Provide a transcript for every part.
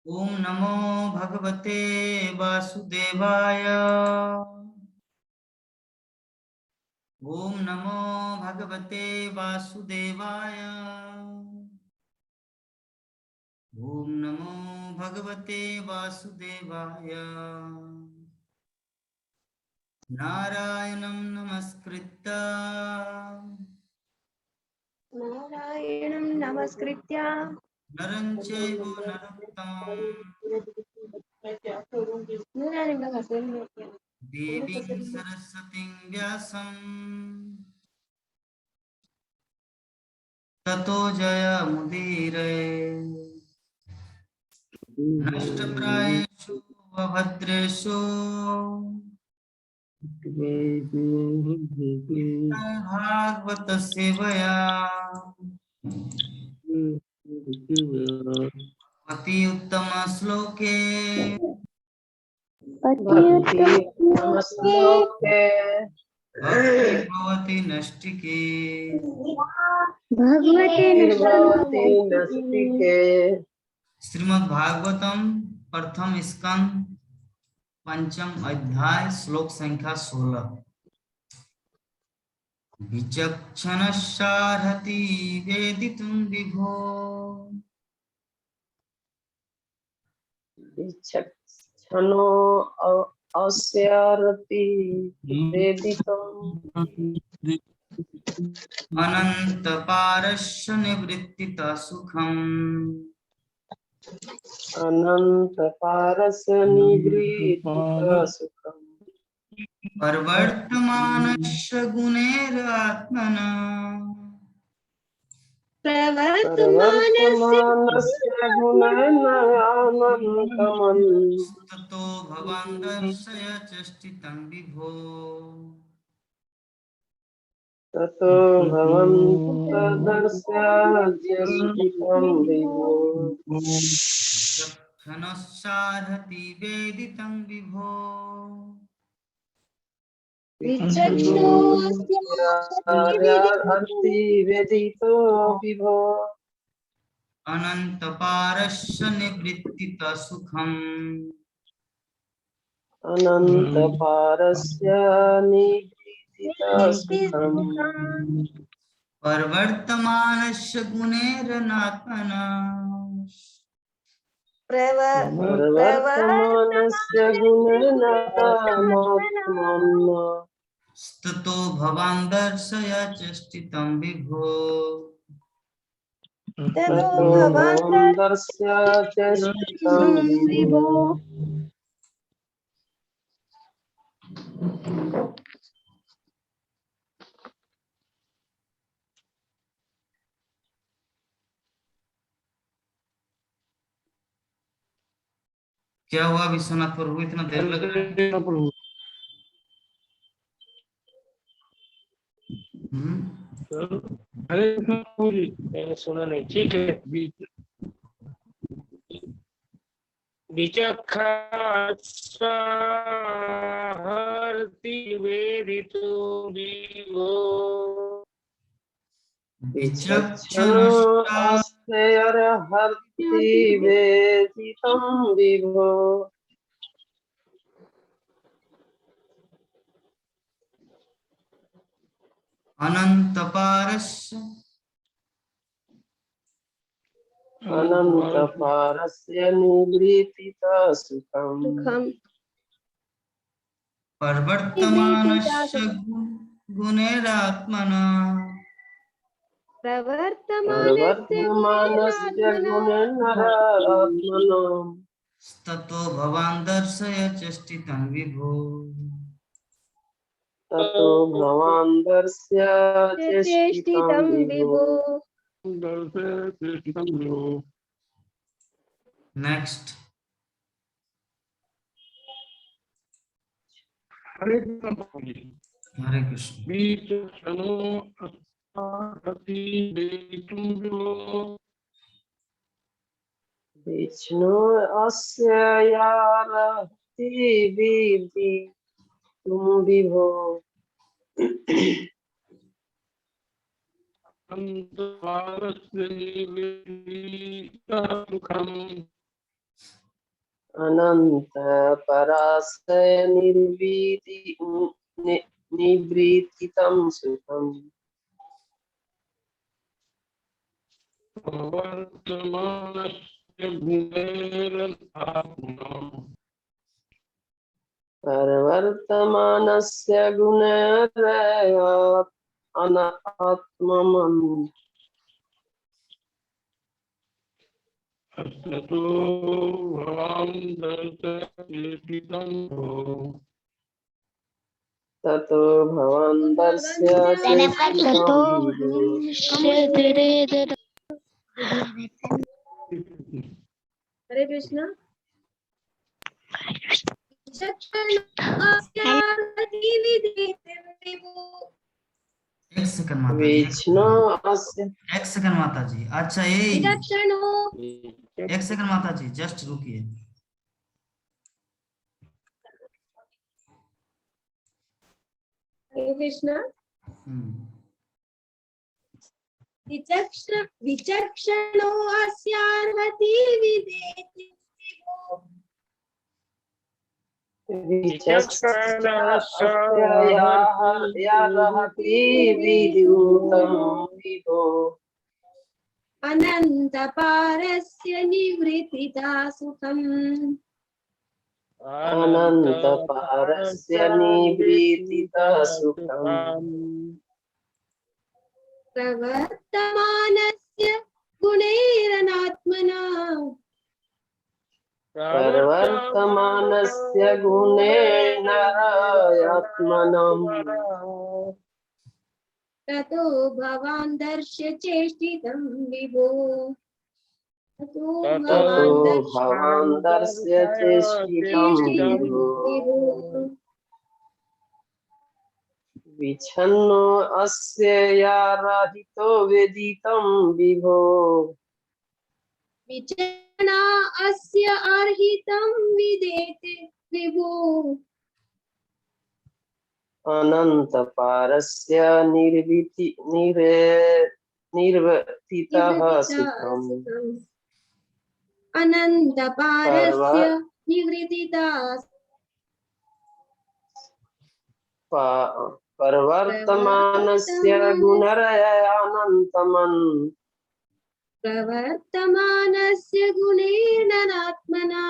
ओम नमो भगवते वासुदेवाय। ओम नमो भगवते वासुदेवाय। ओम नमो भगवते वासुदेवाय। नारायणं नमस्कृत्य नारायणं नमस्कृत्य नरं चैव नरोत्तमं देवीं सरस्वतीं व्यासं ततो जयमुदीरये। नष्टप्रायेषु वभद्रेषु भागवत सेवया अति उत्तम श्लोके नमस्ते भक्ति भवति नष्टिके। भगवते नस्तिके श्रीमद् भागवतम प्रथम स्कंद पंचम अध्याय श्लोक संख्या 16। विचक्षणश्चार्हति वेदितुं विभो विचक्षणो अस्यारति वेदितम् अनंत पारस्य निवृत्तितः सुखम् अनंत पारस्य निवृत्तितः सुखम् प्रवर्तमानस्य गुणैरात्मना प्रवर्तमानस्य गुणेन अनन्तमन् ततो भवान् दर्शय चेष्टितं विभो। ततो भवन्तदर्शयत्यस्तितं विभो चक्षुश्चार्हति वेदितं विभो। विचक्षुर्यार्हति वेदितो विभो अनन्तपारस्य निवृत्तितः सुखम् अनन्तपारस्य निगृहीतः सुखम् प्रवर्तमानस्य गुणैरनात्मना प्रवर्तमानस्य गुणेन नात्मना ततो भवान् दर्शय चेष्टितं विभो। ततो भवं दर्शयत्यस्तितं विभो क्या हुआ विश्वनाथ प्रभु, इतना देर लग रहा है? अरे मैंने सुना नहीं। ठीक है। विचक्षणार्हति वेदितो विभो विचक्षणो अस्यर्हति वेदितं विभो अनन्तपारस्य अनन्तपारस्य निवृत्तितः सुखम् प्रवर्तमानस्य गुणैरात्मना प्रवर्तमानस्य गुणेन आत्मनो ततो भवान् दर्शय चेष्टितं विभो। ततो भवान् दर्शयत्यस्तितं विभो नेक्स्ट। हरे कृष्ण। विचक्षणो अस्यार्हति वेदितुं विभो विष्णु अस्यार्हति वेदितुं विभो अनन्तपारस्य निवृत्तितः सुखम् अनंत पराशय निवृत्तितं सुखम् वर्तमानस्य गुणैरनात्मा परवर्तमानस्य गुणैरात्मम् ततो भवान् दर्शयितं ततो भवान् दर्शयति हरे कृष्णा। एक सेकंड माता जी, विष्णु अस्य एक सेकंड माता जी। अच्छा ये विचक्षणो एक सेकंड माता जी, जस्ट रुकिए। हरे कृष्णा। विचक्षणो अस्यार्हति विदेति विचक्षणास्यार्हति विद्युतं विभो अनन्तपारस्य निवृत्तिता सुखम् अनन्तपारस्य निवृत्तितः सुखम् प्रवर्तमानस्य गुणैरनात्मना प्रवर्तमानस्य गुणेन आत्मनम् ततो भवान् दर्श्य चेष्टितं विभो ततो ततो भवान् दर्श्य चेष्टितं विभो विच्छन्नो अस्य यारहितो वेदितं विभो विचक्षणा अस्य अर्हितं विदेति विभो अनन्तपारस्य निर्वर्तितः सुखम् अनन्तपारस्य निवृत्तिता प्रवर्तमानस्य गुणरयानन्तमन् प्रवर्तमानस्य गुणेनात्मना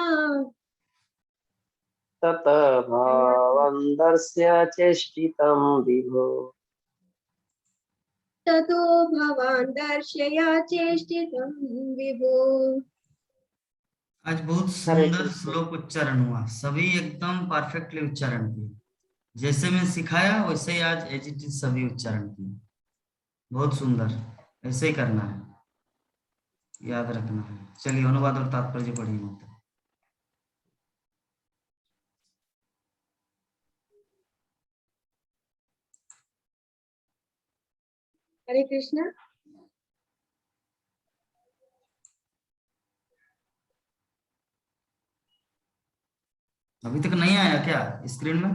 ततः भवान् दर्श्य चेष्टितं विभो ततो भवान् दर्शया चेष्टितं विभो। आज बहुत सुंदर श्लोक उच्चारण हुआ, सभी एकदम परफेक्टली उच्चारण किए। जैसे मैं सिखाया वैसे ही आज एज इट इज सभी उच्चारण किए। बहुत सुंदर, ऐसे ही करना है, याद रखना है। चलिए अनुवाद और तात्पर्य पढ़िए माता। हरे कृष्णा। अभी तक नहीं आया क्या स्क्रीन में?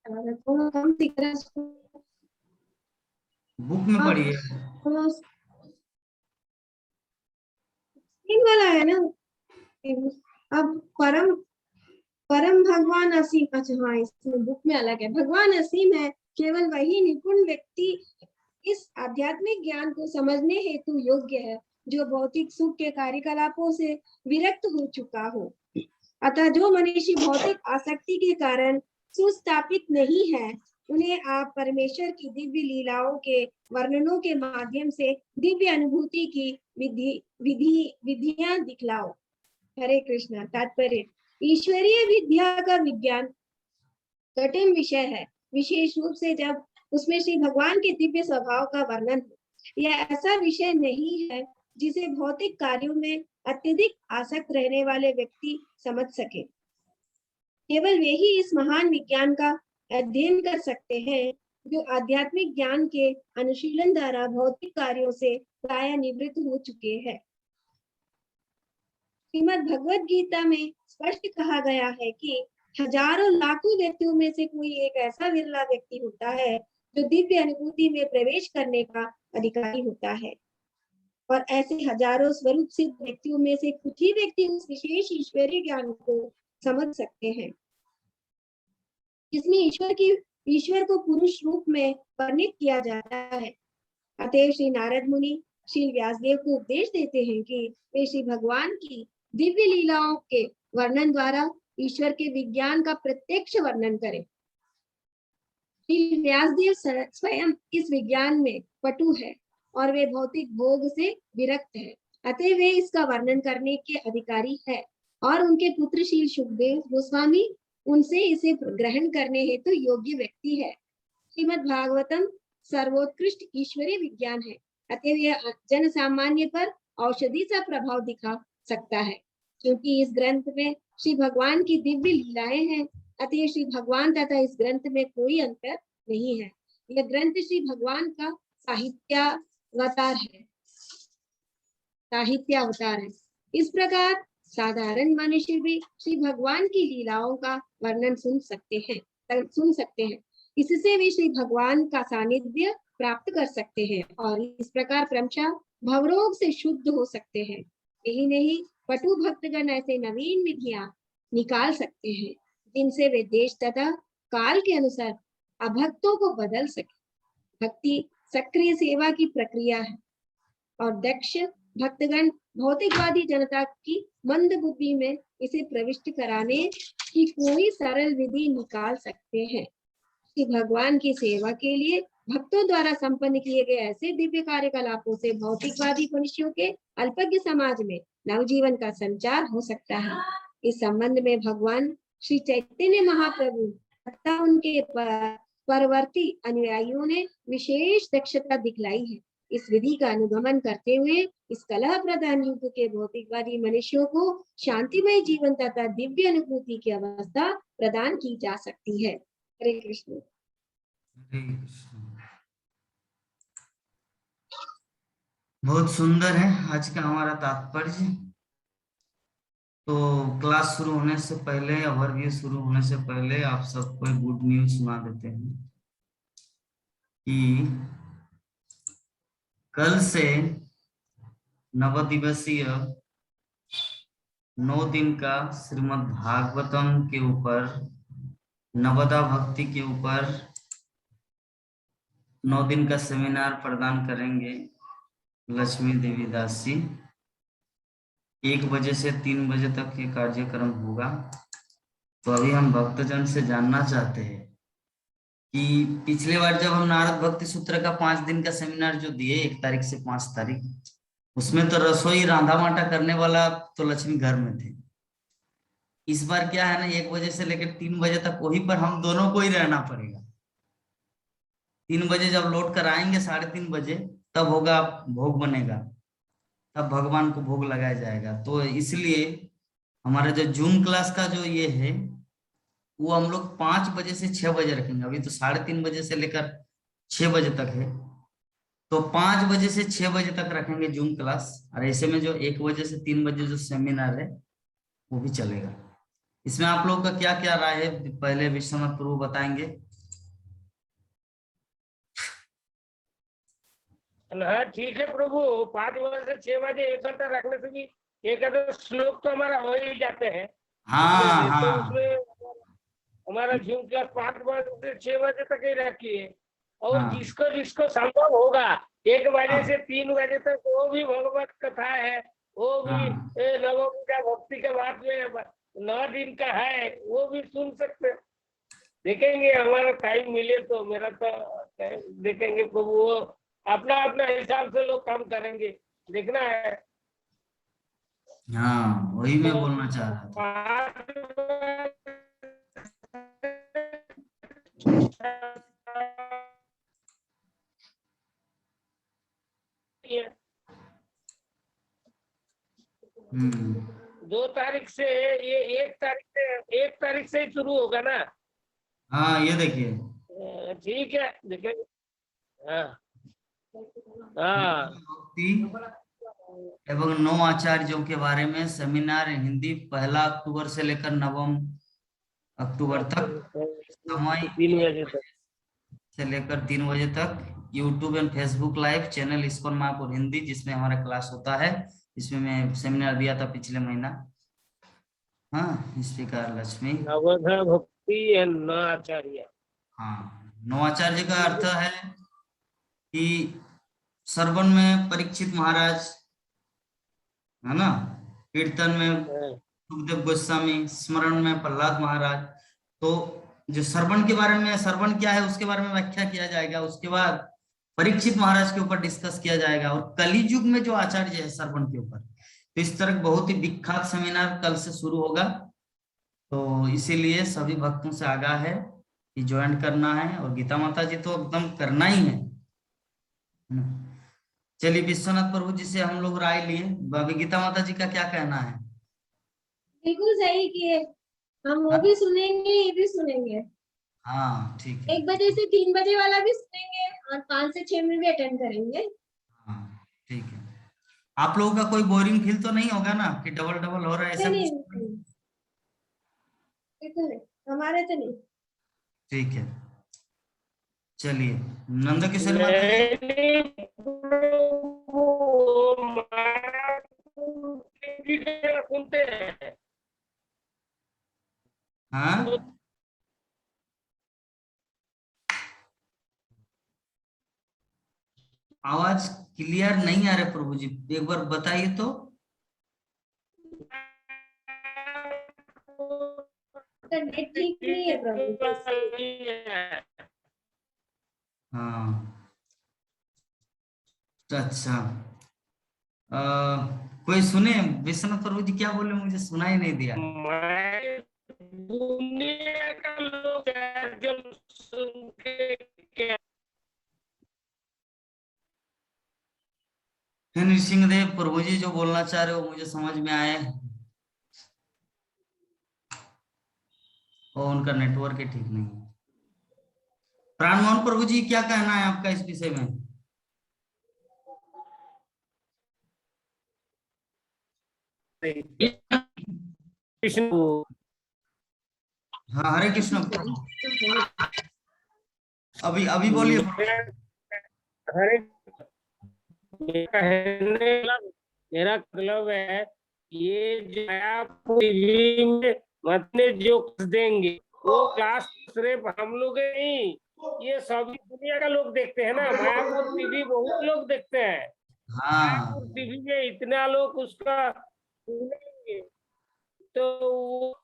थोड़ा कम दिख रहा है, बुक में पढ़िए। स्क्रीन वाला है ना। अब परम परम भगवान असीम, अच्छा हाँ इसमें बुक में अलग है। भगवान असीम है, केवल वही निपुण व्यक्ति इस आध्यात्मिक ज्ञान को समझने हेतु योग्य है जो भौतिक सुख के कार्यकलापों से विरक्त हो चुका हो। अतः जो मनुष्य भौतिक आसक्ति के कारण सुस्थापित नहीं है, उन्हें आप परमेश्वर की दिव्य लीलाओं के वर्णनों के माध्यम से दिव्य अनुभूति की विधियां दिखलाओ। हरे कृष्णा। तात्पर्य: ईश्वरीय विद्या का विज्ञान कठिन विषय है, विशेष रूप से जब उसमें श्री भगवान के दिव्य स्वभाव का वर्णन हो। यह ऐसा विषय नहीं है जिसे भौतिक कार्यों में अत्यधिक आसक्त रहने वाले व्यक्ति समझ सके। केवल वे ही इस महान विज्ञान का अध्ययन कर सकते हैं जो आध्यात्मिक ज्ञान के अनुशीलन द्वारा भौतिक कार्यों से प्राय निवृत्त हो चुके हैं। श्रीमद् भगवद गीता में स्पष्ट कहा गया है कि हजारों लाखों व्यक्तियों में से कोई एक ऐसा विरला व्यक्ति होता है जो दिव्य अनुभूति में प्रवेश करने का अधिकारी होता है। और ऐसे हजारों स्वरूप सिद्ध व्यक्तियों में से कुछ ही व्यक्ति उस विशेष ईश्वरीय ज्ञान को समझ सकते हैं जिसमें ईश्वर को पुरुष रूप में वर्णित किया जाता है। अतएव श्री नारद मुनि श्री व्यासदेव को उपदेश देते हैं कि वे श्री भगवान की दिव्य लीलाओं के वर्णन द्वारा ईश्वर के विज्ञान का प्रत्यक्ष वर्णन करें। श्री व्यासदेव स्वयं इस विज्ञान में पटु है और वे भौतिक भोग से विरक्त है, अतः वे इसका वर्णन करने के अधिकारी है और उनके पुत्र श्री सुखदेव गोस्वामी उनसे इसे ग्रहण करने हेतु योग्य व्यक्ति है। श्रीमद् भागवतम सर्वोत्कृष्ट ईश्वरीय विज्ञान है, अतः यह जन सामान्य पर औषधि सा प्रभाव दिखा सकता है क्योंकि इस ग्रंथ में श्री भगवान की दिव्य लीलाएं हैं। अतः श्री भगवान तथा इस ग्रंथ में कोई अंतर नहीं है। यह ग्रंथ श्री भगवान का साहित्यावतार है। इस प्रकार साधारण मनुष्य भी श्री भगवान की लीलाओं का वर्णन सुन सकते हैं। इससे वे श्री भगवान का सानिध्य प्राप्त कर सकते हैं और इस प्रकार क्रमशः भवरोग से शुद्ध हो सकते हैं। यही नहीं, पटु भक्तगण ऐसे नवीन विधियां निकाल सकते हैं जिनसे वे देश तथा काल के अनुसार अभक्तों को बदल सके। भक्ति सक्रिय सेवा की प्रक्रिया है और दक्ष भक्तगण भौतिकवादी जनता की मंद बुद्धि में इसे प्रविष्ट कराने की कोई सरल विधि निकाल सकते हैं। कि भगवान की सेवा के लिए भक्तों द्वारा संपन्न किए गए ऐसे दिव्य कार्यकलापों से भौतिकवादी मनुष्यों के अल्पज्ञ समाज में नवजीवन का संचार हो सकता है। इस संबंध में भगवान श्री चैतन्य महाप्रभु तथा उनके परवर्ती अनुयायियों ने विशेष दक्षता दिखलाई है। इस विधि का अनुगमन करते हुए इस कलह प्रधान युग के भौतिकवादी मनुष्यों को शांतिमय जीवन तथा दिव्य अनुभूति की अवस्था प्रदान की जा सकती है। हरे कृष्ण। हरे कृष्ण। बहुत सुंदर है आज का हमारा तात्पर्य। तो क्लास शुरू होने से पहले, ओवरव्यू शुरू होने से पहले आप सबको एक गुड न्यूज सुना देते हैं कि कल से 9 दिवसीय 9 दिन का श्रीमद् भागवतम के ऊपर, नवदा भक्ति के ऊपर 9 दिन का सेमिनार प्रदान करेंगे लक्ष्मी देवी दास जी। 1 बजे से 3 बजे तक ये कार्यक्रम होगा। तो अभी हम भक्तजन से जानना चाहते हैं कि पिछले बार जब हम नारद भक्ति सूत्र का 5 दिन का सेमिनार जो दिए 1 तारीख से 5 तारीख, उसमें तो रसोई रांधा माटा करने वाला तो लक्ष्मी घर में थे। इस बार क्या है ना, 1 बजे से लेकर 3 बजे तक वहीं पर हम दोनों को ही रहना पड़ेगा। 3 बजे जब लौट कर आएंगे 3:30 बजे तब होगा, भोग बनेगा, तब भगवान को भोग लगाया जाएगा। तो इसलिए हमारा जो जूम क्लास का जो ये है वो हम लोग 5 बजे से 6 बजे रखेंगे। अभी तो 3:30 बजे से लेकर 6 बजे तक है, तो 5 बजे से 6 बजे तक रखेंगे जूम क्लास। और ऐसे में जो 1 बजे से 3 बजे जो सेमिनार है वो भी चलेगा। इसमें आप लोग का क्या क्या राय है, पहले विश्वनाथ प्रभु बताएंगे। हाँ ठीक है प्रभु, 5 बजे से 6 बजे एक घंटा रखने से भी एक आधा श्लोक तो हमारा हो ही जाते हैं। हाँ तो हाँ, उसमें हमारा जूम क्लास 5 बजे से 6 बजे तक ही रखिए। और हाँ। जिसको संभव होगा 1 बजे हाँ। से 3 बजे तक वो भी भगवत कथा है, वो भी हाँ। नवमीका भक्ति के बाद में 9 दिन का है, वो भी सुन सकते। देखेंगे हमारा टाइम मिले तो, मेरा तो देखेंगे प्रभु, वो अपना अपना हिसाब से लोग काम करेंगे, देखना है। हाँ, वही मैं बोलना चाह रहा था। हम्म। 2 तारीख से ये 1 तारीख से ही शुरू होगा ना। हाँ, ये देखिए, ठीक है, देखेंगे। हाँ हाँ भक्ति एवं 9 आचार्यों के बारे में सेमिनार हिंदी 1 अक्टूबर से लेकर 9 अक्टूबर तक, समय 3 बजे तक से लेकर 3 बजे तक। YouTube and Facebook live channel ISKCON Mahpur Hindi, जिसमें हमारा क्लास होता है। इसमें मैं सेमिनार दिया था पिछले महीना। हाँ, स्पीकर लक्ष्मी। नवधा भक्ति एंड न आचार्य। हाँ, नवाचार्य का अर्थ है कि श्रवण में परीक्षित महाराज, है ना, कीर्तन में सुखदेव गोस्वामी, स्मरण में प्रहलाद महाराज। तो जो श्रवण के बारे में, श्रवण क्या है उसके बारे में व्याख्या किया जाएगा। उसके बाद परीक्षित महाराज के ऊपर डिस्कस किया जाएगा, और कली युग में जो आचार्य है श्रवण के ऊपर। तो इस तरह बहुत ही विख्यात सेमिनार कल से शुरू होगा। तो इसीलिए सभी भक्तों से आगाह है कि ज्वाइन करना है, और गीता माता जी तो एकदम करना ही है। चलिए, विश्वनाथ प्रभु जी से हम लोग राय लिए, बाबी गीता माता जी का क्या कहना है? बिल्कुल सही किए, हम वो भी सुनेंगे, ये भी सुनेंगे। हाँ ठीक है। 1 बजे से 3 बजे वाला भी सुनेंगे, और 5 से 6 में भी अटेंड करेंगे। हाँ ठीक है। आप लोगों का कोई बोरिंग फील तो नहीं होगा ना कि डबल डबल हो रहा है ऐसा नहीं, कुछ? बिल्कुल नहीं, हमारे तो नहीं। ठीक है, चलिए। नंद किशोर माता जी, सुनते हैं। हाँ, आवाज क्लियर नहीं आ रहा प्रभु जी, एक बार बताइए तो। नेट ठीक नहीं है प्रभु जी, इसलिए। हाँ, तो अच्छा, कोई सुने विश्वनाथ प्रभु जी क्या बोले, मुझे सुना ही नहीं दिया। मैं दुनिया का लोग है जो सुन के क्या नृसिंहदेव प्रभु जी जो बोलना चाह रहे हो मुझे समझ में आए, और उनका नेटवर्क ही ठीक नहीं है। प्राणमोहन प्रभु जी क्या कहना है आपका इस विषय में? कृष्ण हाँ, हरे कृष्ण प्रभु। अभी अभी बोलिए। हरे मेरा मतलब है, ये जो आप टीवी में मतने जो देंगे वो क्लास सिर्फ हम लोग नहीं, ये सभी दुनिया का लोग देखते हैं ना। मायापुर टीवी बहुत लोग देखते हैं। हाँ, मायापुर टीवी में इतना लोग उसका सुनेंगे, तो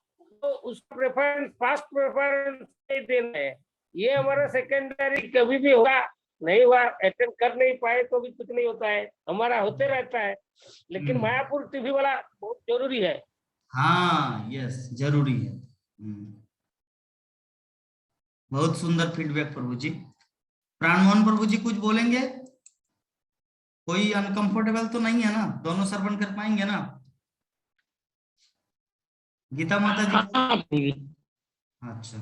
उसका प्रेफरेंस, फर्स्ट प्रेफरेंस देना है। ये हमारा सेकेंडरी कभी भी होगा नहीं हुआ, अटेंड कर नहीं पाए तो भी कुछ नहीं होता है, हमारा होते रहता है। लेकिन मायापुर टीवी वाला बहुत जरूरी है। हाँ, यस, जरूरी है। बहुत सुंदर फीडबैक प्रभु जी। प्राणमोहन प्रभु जी कुछ बोलेंगे? कोई अनकंफर्टेबल तो नहीं है ना? दोनों श्रवण कर पाएंगे ना? गीता माता जी। अच्छा,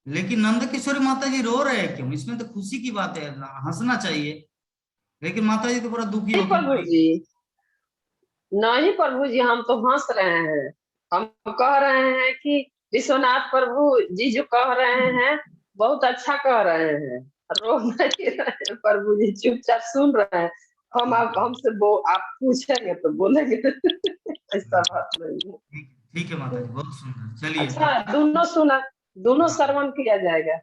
लेकिन नंद किशोरी माता जी रो रहे हैं क्यों? इसमें तो खुशी की बात है, हंसना चाहिए। लेकिन माता जी तो पूरा दुखी नहीं हो प्रभु गई। जी, नहीं प्रभु जी, हम तो हंस रहे हैं। हम कह रहे हैं कि विश्वनाथ प्रभु जी जो कह रहे हैं बहुत अच्छा कह रहे हैं, रो नहीं रहे हैं प्रभु जी, चुपचाप सुन रहे हैं। हम आप हमसे आप पूछेंगे तो बोलेंगे। ऐसा बात नहीं है। ठीक है माता जी, बहुत सुंदर। चलिए अच्छा, तब दोनों सुना, दोनों हाँ, श्रवण किया जाएगा।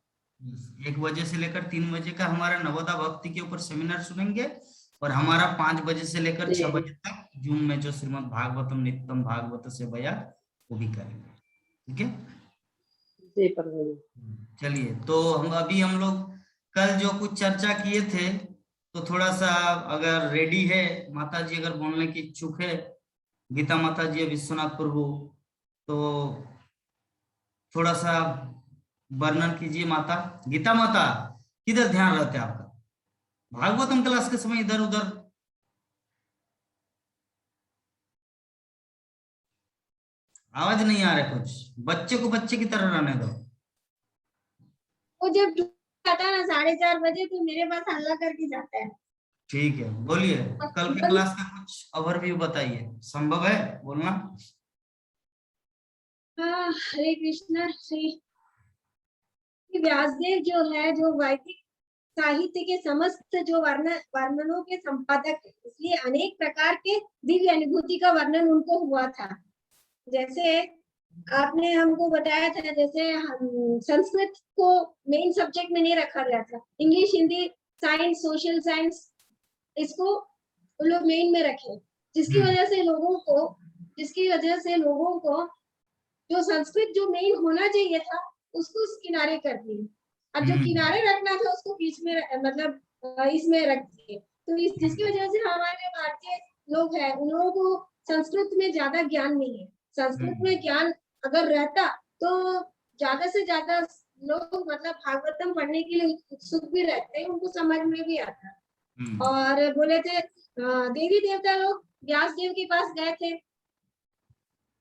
1 बजे से लेकर 3 बजे का हमारा नवोदा भक्ति के ऊपर सेमिनार सुनेंगे, और हमारा 5 बजे से लेकर 6 बजे जी तक जूम में जो श्रीमद् भागवतम नित्यम भागवत से बया वो भी करेंगे। ठीक है, जी प्रभु जी। चलिए। तो हम लोग कल जो कुछ चर्चा किए थे, तो थोड़ा सा अगर रेडी है माता जी, अगर बोलने की इच्छुक है गीता माता जी, विश्वनाथ प्रभु, तो थोड़ा सा वर्णन कीजिए माता। गीता माता, किधर ध्यान रहता है आपका? भागवतम क्लास के समय इधर उधर। आवाज नहीं आ रहा कुछ, बच्चे को बच्चे की तरह रहने दो। वो जब आता है ना 4:30 बजे, तो मेरे पास हल्ला करके जाता है। ठीक है, बोलिए। कल की क्लास का कुछ ओवरव्यू बताइए, संभव है बोलना? हरे कृष्णा। श्री व्यासदेव जो है, जो वैदिक साहित्य के समस्त जो वर्णनों के संपादक है, इसलिए अनेक प्रकार के दिव्य अनुभूति का वर्णन उनको हुआ था। जैसे आपने हमको बताया था, जैसे हम संस्कृत को मेन सब्जेक्ट में नहीं रखा गया था, English, Hindi, science, social science, इसको उन लोग मेन में रखे, जिसकी वजह से लोगों को जो संस्कृत जो मेन होना चाहिए था उसको किनारे कर दिए। अब जो किनारे रखना था उसको बीच में, मतलब इसमें रख दिए। तो जिसकी वजह से हमारे भारतीय लोग हैं, उन लोगों को संस्कृत में ज्यादा ज्ञान नहीं है। संस्कृत में ज्ञान अगर रहता तो ज्यादा से ज्यादा लोग मतलब भागवतम पढ़ने के लिए उत्सुक भी रहते हैं, उनको समझ में भी आता। और बोले थे देवी देवता लोग व्यास देव के पास गए थे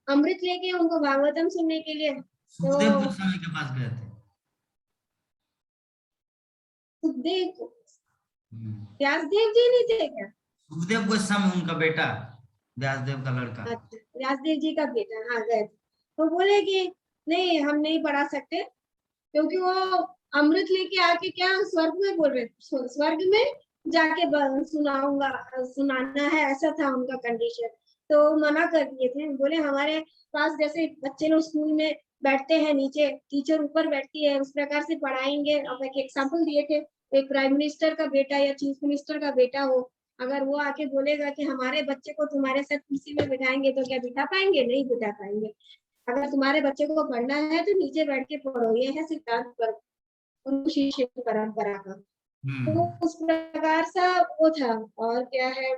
अमृत लेके उनको भागवतम सुनने के लिए। सुखदेव गोस्वामी के पास गए थे। सुखदेव, व्यासदेव जी नहीं थे क्या? सुखदेव गोस्वामी उनका बेटा, व्यासदेव का लड़का। अच्छा, व्यासदेव जी का बेटा, हाँ गए थे। तो बोले कि नहीं, हम नहीं पढ़ा सकते, क्योंकि वो अमृत लेके आके क्या स्वर्ग में बोल रहे, स्वर्ग में जाके सुनाना है, ऐसा था उनका कंडीशन। तो मना कर दिए थे। बोले हमारे पास जैसे बच्चे लोग स्कूल में बैठते हैं, नीचे टीचर ऊपर बैठती है, उस प्रकार से पढ़ाएंगे। अब एक एग्जाम्पल दिए थे, एक प्राइम मिनिस्टर का बेटा या चीफ मिनिस्टर का बेटा हो, अगर वो आके बोलेगा कि हमारे बच्चे को तुम्हारे साथ कुर्सी में बिठाएंगे, तो क्या बिठा पाएंगे? नहीं बिठा पाएंगे। अगर तुम्हारे बच्चे को पढ़ना है तो नीचे बैठ के पढ़ो, ये है सिद्धांत पर शिष्य परंपरा का। तो उस प्रकार सा वो था। और क्या है,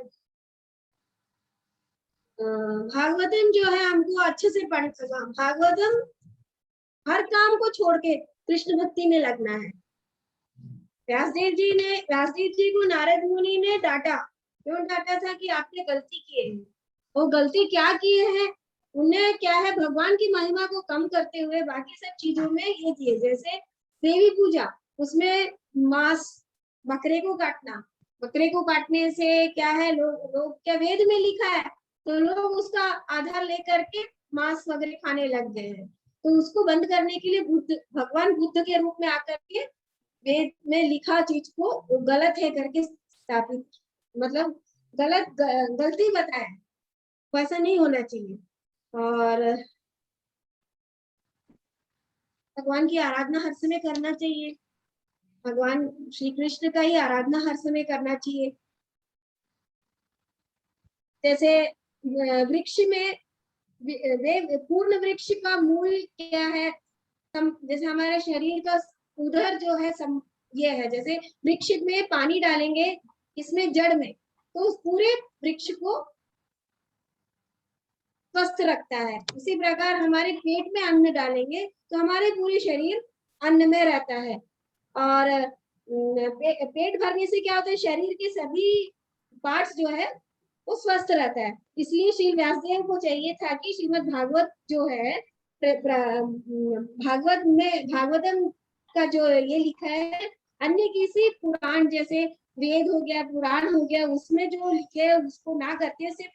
भागवतम जो है हमको अच्छे से पढ़ना, भागवतम हर काम को छोड़ के कृष्ण भक्ति में लगना है। व्यासदेव जी को नारद मुनि ने डांटा। क्यों डांटा था? कि आपने गलती की है। वो गलती क्या किए हैं? उन्हें क्या है, भगवान की महिमा को कम करते हुए बाकी सब चीजों में ये किए। जैसे देवी पूजा, उसमें मांस, बकरे को काटना, बकरे को काटने से क्या है, लोग क्या वेद में लिखा है, तो लोग उसका आधार लेकर के मांस वगैरह खाने लग गए हैं। तो उसको बंद करने के लिए भगवान बुद्ध के रूप में आकर के वेद में लिखा चीज को गलत है करके स्थापित, मतलब गलती बताया, वैसा नहीं होना चाहिए। और भगवान की आराधना हर समय करना चाहिए, भगवान श्री कृष्ण का ही आराधना हर समय करना चाहिए। जैसे वृक्ष में पूर्ण वृक्ष का मूल क्या है? जैसे हमारे शरीर का उधर जो है ये है, जैसे वृक्ष में पानी डालेंगे, इसमें जड़ में, तो उस पूरे वृक्ष को स्वस्थ रखता है। इसी प्रकार हमारे पेट में अन्न डालेंगे तो हमारे पूरे शरीर अन्न में रहता है। और पेट भरने से क्या होता है, शरीर के सभी पार्ट्स जो है वो स्वस्थ रहता है। इसलिए श्री व्यासदेव को चाहिए था कि श्रीमद् भागवत जो है, भागवतम का जो ये लिखा है, अन्य किसी पुराण जैसे वेद हो गया, पुराण हो गया, उसमें जो लिखे है उसको ना करके सिर्फ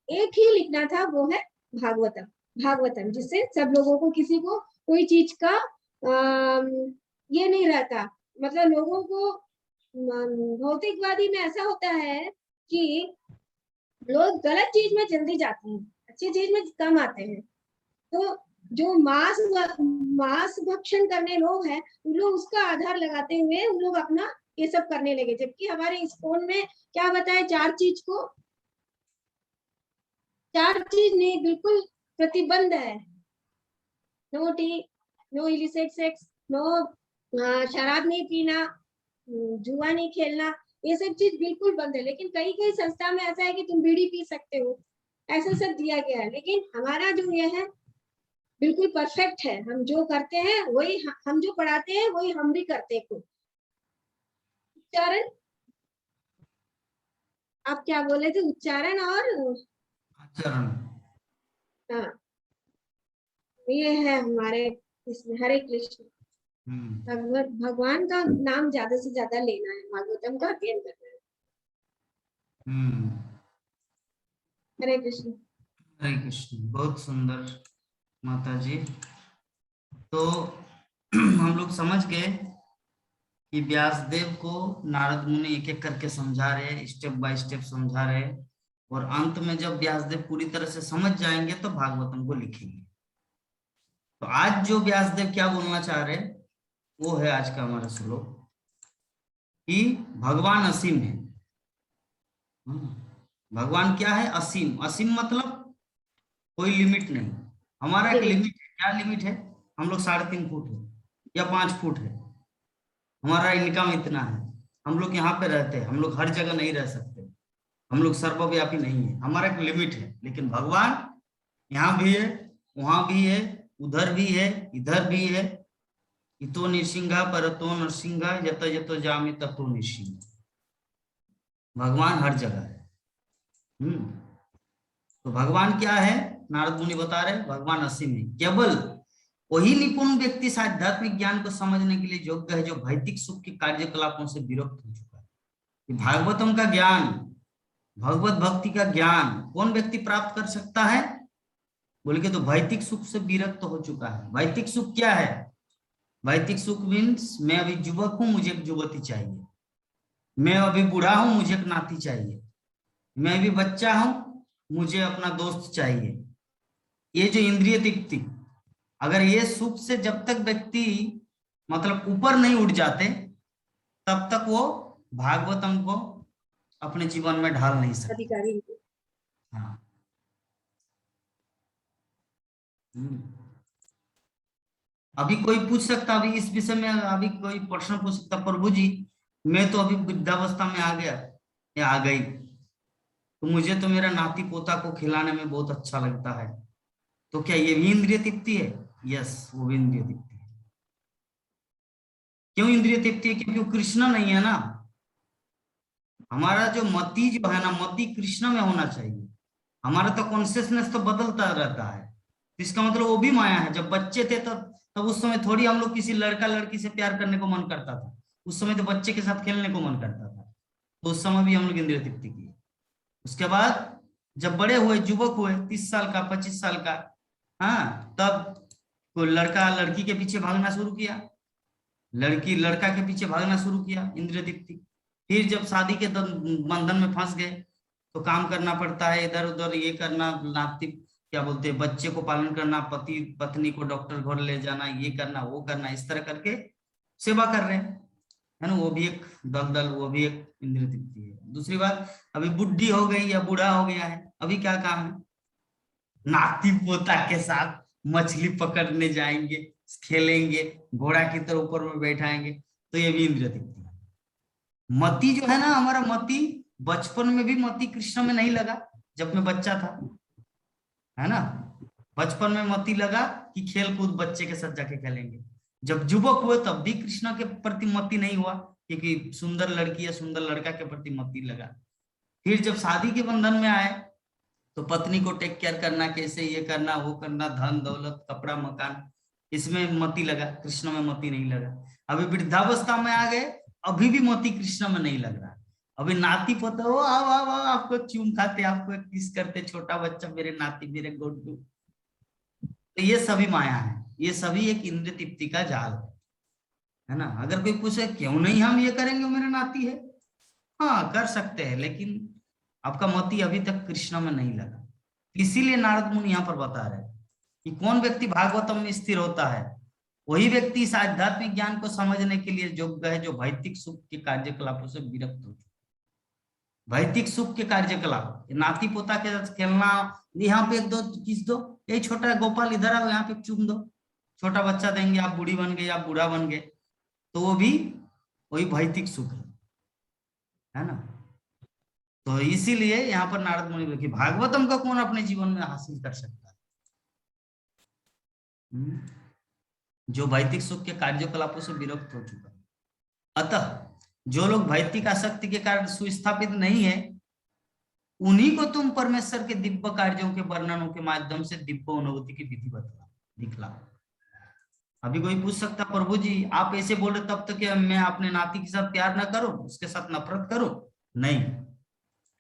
एक ही लिखना था, वो है भागवतम, जिससे सब लोगों को, किसी को कोई चीज का ये नहीं रहता। मतलब लोगों को भौतिकवादी में ऐसा होता है कि लोग गलत चीज में जल्दी जाते हैं, अच्छी चीज में कम आते हैं। तो जो मांस भक्षण करने लोग हैं, उन लोग उसका आधार लगाते हुए उन लोग अपना ये सब करने लगे। जबकि हमारे इस्कॉन में क्या बताया, चार चीज नहीं, बिल्कुल प्रतिबंध है। No tea, no illicit sex, no शराब नहीं पीना, जुआ नहीं खेलना, ये सब चीज बिल्कुल बंद है। लेकिन कई संस्था में ऐसा है कि तुम बीड़ी पी सकते हो, ऐसा सब दिया गया है। लेकिन हमारा जो ये है बिल्कुल परफेक्ट है। हम जो करते हैं वही, हम जो पढ़ाते हैं वही हम भी करते हैं। उच्चारण, आप क्या बोले थे? उच्चारण और आचरण। हाँ, ये है हमारे इसमें। हरे कृष्ण। भगवान का नाम ज्यादा से ज्यादा लेना है, भागवतम का अध्ययन करना है। हरे कृष्ण। हरे कृष्ण। बहुत सुंदर माता जी। तो हम लोग समझ गए कि व्यासदेव को नारद मुनि एक एक करके समझा रहे, स्टेप बाय स्टेप समझा रहे, और अंत में जब व्यासदेव पूरी तरह से समझ जाएंगे तो भागवतम को लिखेंगे। तो आज जो व्यासदेव क्या बोलना चाह रहे वो है आज का हमारा श्लोक कि भगवान असीम है। भगवान क्या है? असीम। असीम मतलब कोई लिमिट नहीं। हमारा एक लिमिट है। क्या लिमिट है? हम लोग 3.5 फुट है या 5 फुट है, हमारा इनकम इतना है, हम लोग यहाँ पे रहते हैं, हम लोग हर जगह नहीं रह सकते, हम लोग सर्वव्यापी नहीं है, हमारा एक लिमिट है। लेकिन भगवान यहाँ भी है, वहां भी है, उधर भी है, इधर भी है। इतो नृसिंहा परतो नरसिंहा यत यत जामि ततो नृसिंह। भगवान हर जगह है। तो भगवान क्या है? नारद मुनि बता रहे भगवान असीम है। केवल वही निपुण व्यक्ति आध्यात्मिक ज्ञान को समझने के लिए योग्य है जो भौतिक सुख के कार्यकलापों से विरक्त हो चुका है। भागवतम का ज्ञान, भगवत भक्ति का ज्ञान कौन व्यक्ति प्राप्त कर सकता है? बोल के तो भौतिक सुख से विरक्त हो चुका है। भौतिक सुख क्या है? भौतिक सुख मीन्स मैं अभी युवक हूं, मुझे एक युवती चाहिए, मैं अभी बूढ़ा हूं, मुझे एक नाती चाहिए, मैं अभी बच्चा हूं, मुझे अपना दोस्त चाहिए। ये जो इंद्रिय तृप्ति, अगर ये सुख से जब तक व्यक्ति मतलब ऊपर नहीं उठ जाते तब तक वो भागवतम को अपने जीवन में ढाल नहीं सकते। अधिकारी। हाँ। अभी कोई पूछ सकता, अभी इस विषय में अभी कोई प्रश्न पूछ सकता, प्रभु जी मैं तो अभी वृद्धावस्था में आ गया या आ गई, तो मुझे तो मेरा नाती पोता को खिलाने में बहुत अच्छा लगता है, तो क्या ये भी इंद्रिय तृप्ति है? यस, वो भी इंद्रिय तृप्ति है। क्यों इंद्रिय तृप्ति है? क्योंकि वो कृष्ण नहीं है ना। हमारा जो मति जो है ना, मति कृष्ण में होना चाहिए। हमारा तो कॉन्शियसनेस तो बदलता रहता है, इसका मतलब वो भी माया है। जब बच्चे थे तब उस समय थोड़ी हम लोग किसी लड़का लड़की से प्यार करने को मन करता था, उस समय तो बच्चे के साथ खेलने को मन करता था, तो उस समय भी हम लोग इंद्रिय तृप्ति किए। उसके बाद जब बड़े हुए, युवक हुए, 30 साल का, 25 साल का, हाँ, तब कोई लड़का लड़की के पीछे भागना शुरू किया, लड़की लड़का के पीछे भागना शुरू किया, इंद्रिय तृप्ति। फिर जब शादी के बंधन में फंस गए तो काम करना पड़ता है, इधर उधर ये करना, नाती क्या बोलते हैं, बच्चे को पालन करना, पति पत्नी को डॉक्टर घर ले जाना, ये करना वो करना, इस तरह करके सेवा कर रहे हैं, है ना। वो भी एक दलदल, वो भी एक इंद्रिय तृप्ति है। दूसरी बात, अभी बुढ़ी हो गई या बूढ़ा हो गया है, अभी क्या काम है? नाती पोता के साथ मछली पकड़ने जाएंगे, खेलेंगे, घोड़ा की तरह ऊपर में बैठाएंगे, तो ये भी इंद्रिय तृप्ति है। मति जो है ना, हमारा मति बचपन में भी मति कृष्ण में नहीं लगा। जब मैं बच्चा था, है ना, बचपन में मति लगा कि खेल कूद बच्चे के साथ जाके खेलेंगे। जब युवक हुए तब भी कृष्ण के प्रति मति नहीं हुआ, क्योंकि सुंदर लड़की या सुंदर लड़का के प्रति मति लगा। फिर जब शादी के बंधन में आए तो पत्नी को टेक केयर करना, कैसे ये करना वो करना, धन दौलत कपड़ा मकान, इसमें मति लगा, कृष्ण में मति नहीं लगा। अभी वृद्धावस्था में आ गए, अभी भी मोती कृष्ण में नहीं लग रहा। अभी नाती पोता हो, आओ आओ आओ, आपको चूम खाते, आपको किस करते, छोटा बच्चा मेरे नाती मेरे गोड्डू। तो ये सभी माया है, ये सभी एक इंद्रिय तृप्ति का जाल है ना। अगर कोई पूछे क्यों नहीं हम ये करेंगे, मेरा नाती है, हाँ कर सकते हैं, लेकिन आपका मोती अभी तक कृष्ण में नहीं लगा। इसीलिए नारद मुनि यहाँ पर बता रहे हैं कि कौन व्यक्ति भागवतम में स्थिर होता है, वही व्यक्ति इस आध्यात्मिक ज्ञान को समझने के लिए योग्य है, जो भौतिक सुख के कार्यकलापों से विरक्त हो चुका। भौतिक सुख के कार्यकलाप, नाती पोता के साथ खेलना, यहाँ पे एक दो किस दो, ये छोटा गोपाल इधर आओ, यहाँ पे चूम दो, छोटा बच्चा देंगे, आप बूढ़ी बन गए, आप बूढ़ा बन गए, तो वो भी वही भौतिक सुख है ना। तो इसीलिए यहाँ पर नारद मुनि बोले कि भागवतम का कौन अपने जीवन में हासिल कर सकता है, जो भौतिक सुख के कार्यकलापों से विरक्त हो चुका है। अतः जो लोग भौतिक आसक्ति के कारण सुस्थापित नहीं है, उन्हीं को तुम परमेश्वर के दिव्य कार्यों के वर्णनों के माध्यम से दिव्य अनुभूति की विधि दिखलाओ। अभी कोई पूछ सकता, प्रभु जी आप ऐसे बोल रहे, तब तक क्या मैं अपने नाती के साथ प्यार ना करूं, उसके साथ नफरत करूं? नहीं,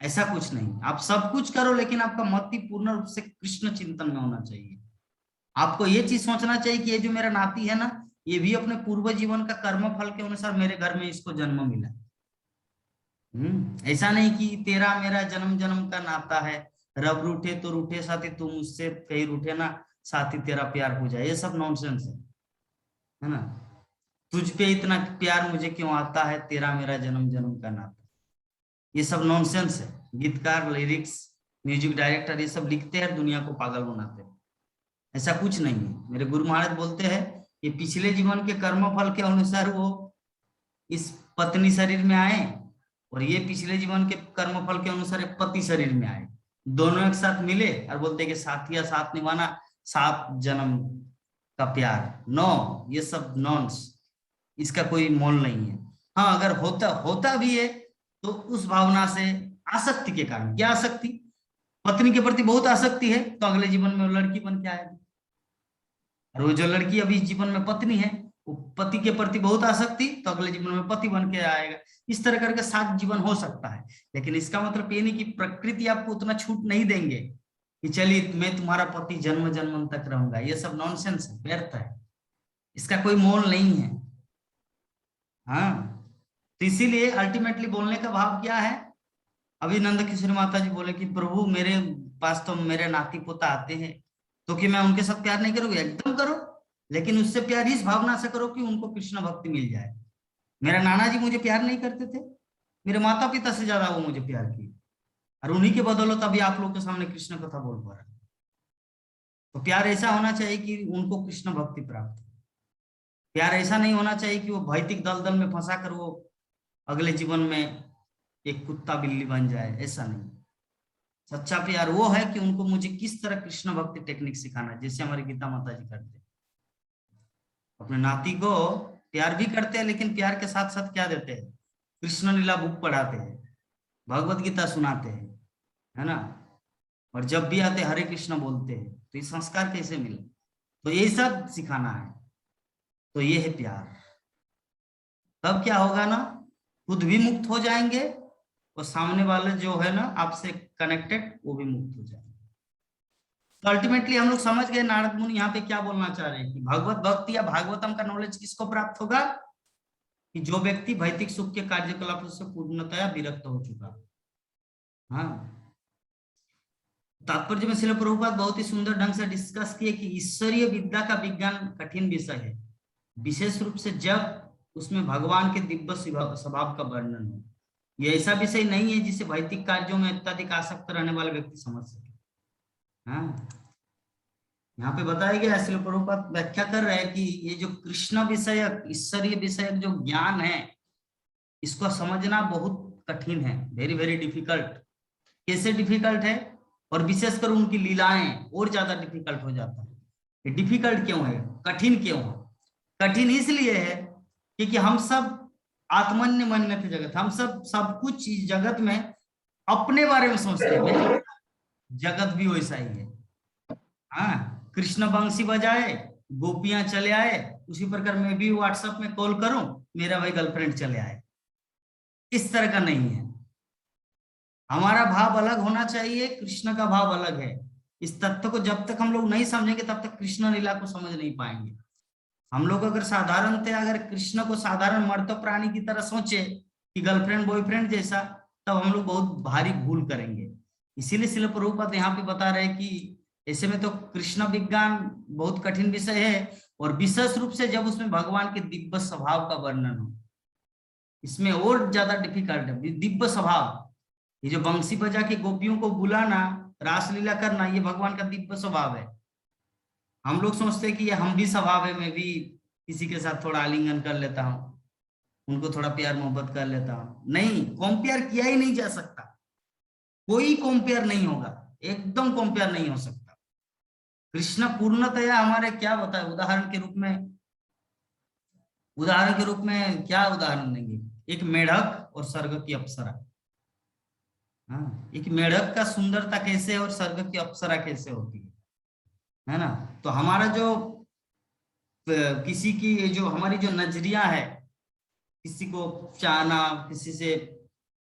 ऐसा कुछ नहीं। आप सब कुछ करो, लेकिन आपका मति पूर्ण रूप से कृष्ण चिंतन में होना चाहिए। आपको ये चीज सोचना चाहिए कि ये जो मेरा नाती है ना, ये भी अपने पूर्व जीवन का कर्म फल के अनुसार मेरे घर में इसको जन्म मिला। ऐसा नहीं कि तेरा मेरा जन्म जन्म का नाता है, रब रूठे तो रूठे साथी, तुम मुझसे कहीं रूठे ना साथी, तेरा प्यार हो जाए, ये सब नॉनसेंस है ना। तुझ पे इतना प्यार मुझे क्यों आता है, तेरा मेरा जन्म जन्म का नाता, ये सब नॉनसेंस है। गीतकार, लिरिक्स, म्यूजिक डायरेक्टर ये सब लिखते हैं, दुनिया को पागल बनाते हैं, ऐसा कुछ नहीं है। मेरे गुरु महाराज बोलते हैं कि पिछले जीवन के कर्म फल के अनुसार वो इस पत्नी शरीर में आए, और ये पिछले जीवन के कर्म फल के अनुसार एक पति शरीर में आए, दोनों एक साथ मिले और बोलते कि साथिया साथ निभाना, 7 जन्म का प्यार। नो, ये सब नॉन्स, इसका कोई मोल नहीं है। हाँ, अगर होता भी है तो उस भावना से, आसक्ति के कारण। क्या आसक्ति? पत्नी के प्रति बहुत आसक्ति है तो अगले जीवन में वो लड़की बन के आएगी, और वो जो लड़की अभी जीवन में पत्नी है, वो पति के प्रति बहुत आसक्ति, तो अगले जीवन में पति बन के आएगा। इस तरह करके 7 जीवन हो सकता है। लेकिन इसका मतलब ये नहीं कि प्रकृति आपको उतना छूट नहीं देंगे कि चलिए मैं तुम्हारा पति जन्म जन्म तक रहूंगा। ये सब नॉनसेंस है, व्यर्थ है, इसका कोई मोल नहीं है। हाँ, तो इसीलिए अल्टीमेटली बोलने का भाव क्या है? अभी नंद किशोर माता जी बोले कि प्रभु मेरे पास तो मेरे नाती पोता आते हैं, तो कि मैं उनके साथ प्यार नहीं करूंगा? एकदम करो, लेकिन उससे प्यार इस भावना से करो कि उनको कृष्ण भक्ति मिल जाए। मेरा नाना जी मुझे प्यार नहीं करते थे, मेरे माता पिता से ज्यादा वो मुझे प्यार किए, और उन्हीं के बदौलत अभी आप लोग के सामने कृष्ण कथा बोल पा रहा है। तो प्यार ऐसा होना चाहिए कि उनको कृष्ण भक्ति प्राप्त हो। प्यार ऐसा नहीं होना चाहिए कि वो भौतिक दलदल में फंसा कर वो अगले जीवन में एक कुत्ता बिल्ली बन जाए, ऐसा नहीं। सच्चा प्यार वो है कि उनको मुझे किस तरह कृष्ण भक्ति टेक्निक सिखाना है, जैसे हमारी गीता माता जी करते हैं। अपने नाती को प्यार भी करते हैं, लेकिन प्यार के साथ साथ क्या देते हैं? कृष्ण लीला बुक पढ़ाते हैं, भगवत गीता सुनाते हैं, है ना, और जब भी आते हरे कृष्ण बोलते हैं। तो ये संस्कार कैसे मिले? तो यही सब सिखाना है। तो ये है प्यार। तब क्या होगा ना, खुद भी मुक्त हो जाएंगे और सामने वाले जो है ना आपसे कनेक्टेड, वो भी मुक्त हो जाएंगे। तो अल्टीमेटली हम लोग समझ गए नारद मुनि यहाँ पे क्या बोलना चाह रहे हैं कि भगवत भक्ति या भागवतम का नॉलेज किसको प्राप्त होगा? कि जो व्यक्ति भौतिक सुख के कार्यकलापों से पूर्णतया विरक्त हो चुका। हाँ, तात्पर्य में श्रील प्रभुपाद बहुत ही सुंदर ढंग से डिस्कस किए कि ईश्वरीय विद्या का विज्ञान कठिन विषय है, विशेष रूप से जब उसमें भगवान के दिव्य स्वभाव का वर्णन हो। ये ऐसा विषय नहीं है जिसे भौतिक कार्यों में अत्यधिक आसक्त रहने वाला व्यक्ति समझ सके। हाँ, यहाँ पे बताया गया, श्रील प्रभुपाद व्याख्या कर रहे हैं कि ये जो कृष्ण विषयक, ईश्वरीय विषयक जो ज्ञान है, इसको समझना बहुत कठिन है, वेरी वेरी डिफिकल्ट। कैसे डिफिकल्ट है? और विशेषकर उनकी लीलाएं और ज्यादा डिफिकल्ट हो जाता है। डिफिकल्ट क्यों है, कठिन क्यों है? कठिन इसलिए है क्योंकि हम सब आत्मन्य मन्य थे जगत, हम सब कुछ इस जगत में अपने बारे में सोचते हैं। जगत भी वैसा ही है। हाँ, कृष्ण बंसी बजाए, गोपियां चले आए, उसी प्रकार मैं भी व्हाट्सएप में कॉल करूं, मेरा भाई गर्लफ्रेंड चले आए, इस तरह का नहीं है। हमारा भाव अलग होना चाहिए, कृष्ण का भाव अलग है। इस तत्व को जब तक हम लोग नहीं समझेंगे तब तक कृष्ण लीला को समझ नहीं पाएंगे। हम लोग अगर साधारणतः अगर कृष्ण को साधारण मर्द प्राणी की तरह सोचे कि गर्लफ्रेंड बॉयफ्रेंड जैसा, तब हम लोग बहुत भारी भूल करेंगे। इसीलिए श्रील प्रभुपाद यहाँ पे बता रहे हैं कि ऐसे में तो कृष्ण विज्ञान बहुत कठिन विषय है, और विशेष रूप से जब उसमें भगवान के दिव्य स्वभाव का वर्णन हो, इसमें और ज्यादा डिफिकल्ट है। दिव्य स्वभाव, ये जो बंसी बजा के गोपियों को बुलाना, रासलीला करना, ये भगवान का दिव्य स्वभाव है। हम लोग सोचते हैं कि ये हम भी स्वभाव है, मैं भी किसी के साथ थोड़ा आलिंगन कर लेता हूँ, उनको थोड़ा प्यार मोहब्बत कर लेता हूँ। नहीं, कंपेयर किया ही नहीं जा सकता, कोई कंपेयर नहीं होगा, एकदम कंपेयर नहीं हो सकता। कृष्ण पूर्णतया हमारे क्या बताए, उदाहरण के रूप में क्या उदाहरण देंगे? एक मेढक और स्वर्ग की अप्सरा। हाँ, एक मेढक का सुंदरता कैसे और स्वर्ग की अप्सरा कैसे होती है ना। तो हमारा जो किसी की जो हमारी जो नजरिया है, किसी को चाहना, किसी से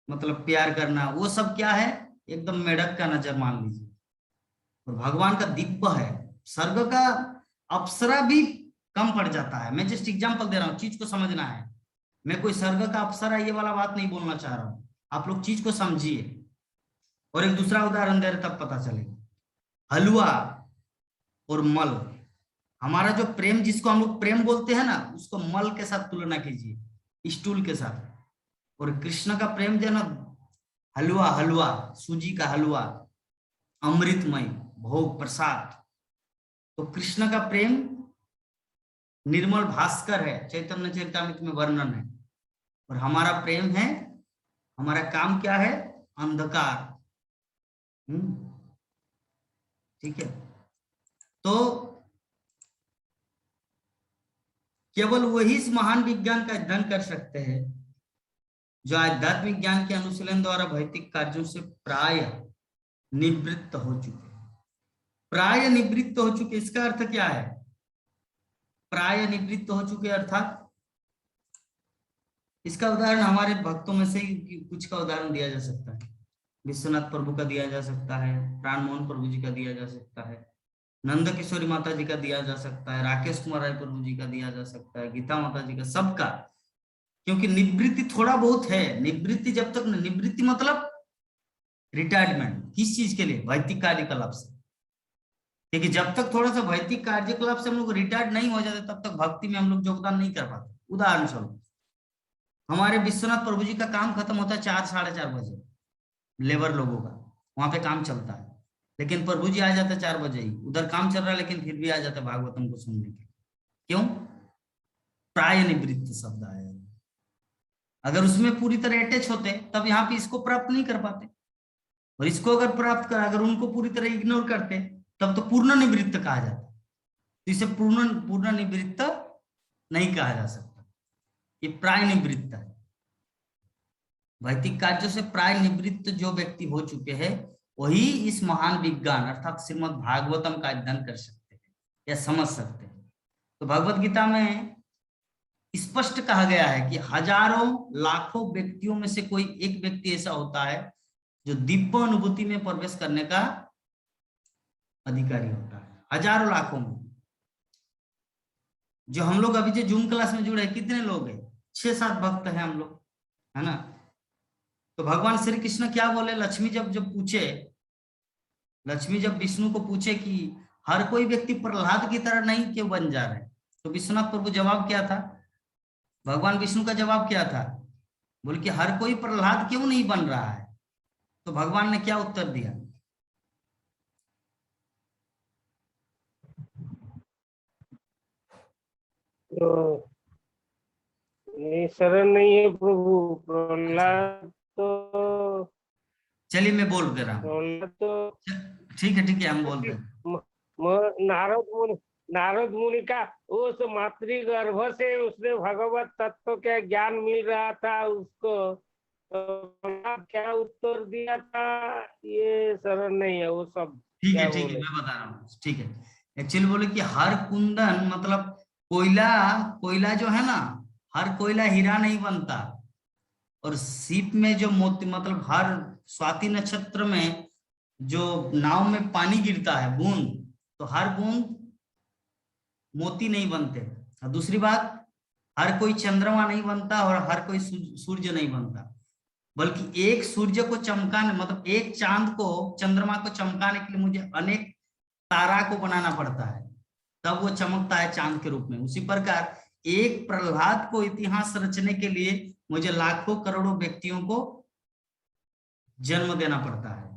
मतलब प्यार करना, वो सब क्या है? एकदम मेढक का नजर मान लीजिए। और भगवान का दिव्य है, स्वर्ग का अप्सरा भी कम पड़ जाता है। मैं जस्ट एग्जांपल दे रहा हूँ, चीज को समझना है। मैं कोई स्वर्ग का अप्सरा ये वाला बात नहीं बोलना चाह रहा हूँ, आप लोग चीज को समझिए। और एक दूसरा उदाहरण दे रहे तब पता चलेगा। हलवा और मल, हमारा जो प्रेम जिसको हम लोग प्रेम बोलते हैं ना, उसको मल के साथ तुलना कीजिए, स्टूल के साथ। और कृष्ण का प्रेम जो है ना, हलवा, हलवा सूजी का हलवा, अमृतमय भोग प्रसाद। तो कृष्ण का प्रेम निर्मल भास्कर है, चैतन्य चरितामृत में वर्णन है। और हमारा प्रेम है, हमारा काम क्या है, अंधकार। ठीक है। तो केवल वही इस महान विज्ञान का अध्ययन कर सकते हैं जो आध्यात्मिक ज्ञान के अनुशीलन द्वारा भौतिक कार्यों से प्राय निवृत्त हो चुके हैं। प्राय निवृत्त हो चुके, इसका अर्थ क्या है? प्राय निवृत्त हो चुके अर्थात इसका उदाहरण हमारे भक्तों में से ही कुछ का उदाहरण दिया जा सकता है। विश्वनाथ प्रभु का दिया जा सकता है, प्राण मोहन प्रभु जी का दिया जा सकता है, नंद किशोरी माता जी का दिया जा सकता है, राकेश कुमार राय प्रभु जी का दिया जा सकता है, गीता माता जी का, सबका। क्योंकि निवृत्ति थोड़ा बहुत है। निवृत्ति जब तक, निवृत्ति मतलब रिटायरमेंट, किस चीज के लिए? भौतिक कार्यकलाप से। क्योंकि जब तक थोड़ा सा भौतिक कार्यकलाप से हम लोग रिटायर्ड नहीं हो जाते तब तक भक्ति में हम लोग योगदान नहीं कर पाते। उदाहरण स्वरूप हमारे विश्वनाथ प्रभु जी का काम खत्म होता है 4 साढ़े 4 बजे, लेबर लोगों का वहां पे काम चलता है, लेकिन प्रभु जी आ जाते 4 बजे ही। उधर काम चल रहा है लेकिन फिर भी आ जाते भागवतम को सुनने के। क्यों? प्राय निवृत्त शब्द आया। अगर उसमें पूरी तरह अटैच होते तब यहाँ पे इसको प्राप्त नहीं कर पाते, और इसको अगर प्राप्त कर, अगर उनको पूरी तरह इग्नोर करते तब तो पूर्ण निवृत्त कहा जाता। तो इसे पूर्ण निवृत्त नहीं कहा जा सकता, ये प्राय निवृत्त है। भौतिक कार्यों से प्राय निवृत्त जो व्यक्ति हो चुके हैं वही इस महान विज्ञान अर्थात श्रीमद् भागवतम का अध्ययन कर सकते हैं या समझ सकते हैं। तो भगवत गीता में स्पष्ट कहा गया है कि हजारों लाखों व्यक्तियों में से कोई एक व्यक्ति ऐसा होता है जो दिव्य अनुभूति में प्रवेश करने का अधिकारी होता है। हजारों लाखों में। जो हम लोग अभी जो जूम क्लास में जुड़े, कितने लोग हैं? 6-7 भक्त हैं हम लोग, है ना। तो भगवान श्री कृष्ण क्या बोले? लक्ष्मी जब पूछे, लक्ष्मी जब विष्णु को पूछे कि हर कोई व्यक्ति प्रहलाद की तरह नहीं क्यों बन जा रहे, तो विश्वनाथ प्रभु जवाब क्या था? भगवान विष्णु का जवाब क्या था? बोले कि हर कोई प्रहलाद क्यों नहीं बन रहा है। तो भगवान ने क्या उत्तर दिया? तो नहीं, शरण नहीं है प्रभु, प्रहलाद तो, चलिए मैं बोल दे रहा हूँ। प्रहलाद तो ठीक है हम बोल रहे हैं। नारद मुनि का उस मातृगर्भ से उसने भगवत तत्व का ज्ञान मिल रहा था उसको, तो क्या उत्तर दिया था? ये शरण नहीं है वो सब। ठीक है मैं बता रहा हूँ। ठीक है, एक्चुअली बोले कि हर कुंदन मतलब कोयला जो है ना, हर कोयला हीरा नहीं बनता। और सीप में जो मोती, मतलब हर स्वाति नक्षत्र में जो नाव में पानी गिरता है बूंद, तो हर बूंद मोती नहीं बनते। और दूसरी बात, हर कोई चंद्रमा नहीं बनता और हर कोई सूर्य नहीं बनता, बल्कि एक सूर्य को चमकाने, मतलब एक चांद को, चंद्रमा को चमकाने के लिए मुझे अनेक तारा को बनाना पड़ता है, तब वो चमकता है चांद के रूप में। उसी प्रकार एक प्रहलाद को इतिहास रचने के लिए मुझे लाखों करोड़ों व्यक्तियों को जन्म देना पड़ता है,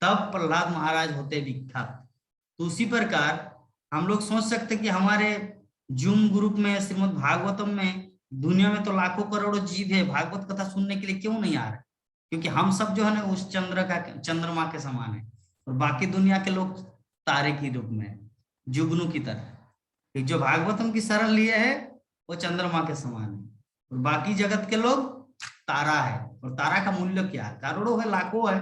तब प्रहलाद महाराज होते विख्यात। तो उसी प्रकार हम लोग सोच सकते कि हमारे जूम ग्रुप में श्रीमद् भागवतम में दुनिया में तो लाखों करोड़ों जीव है, भागवत कथा सुनने के लिए क्यों नहीं आ रहे? क्योंकि हम सब जो है ना उस चंद्रमा के समान है, और बाकी दुनिया के लोग तारे के रूप में, जुगनू की तरह। जो भागवतम की शरण लिए है वो चंद्रमा के समान है, और बाकी जगत के लोग तारा है। और तारा का मूल्य क्या है? करोड़ों है, लाखों है,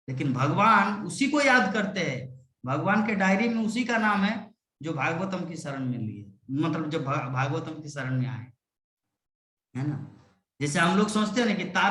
लेकिन भगवान उसी को याद करते हैं। भगवान के डायरी में उसी का नाम है जो भागवतम की शरण में लिए, मतलब जो भागवतम की शरण में आए, है ना। जैसे हम लोग सोचते हैं ना कि तारा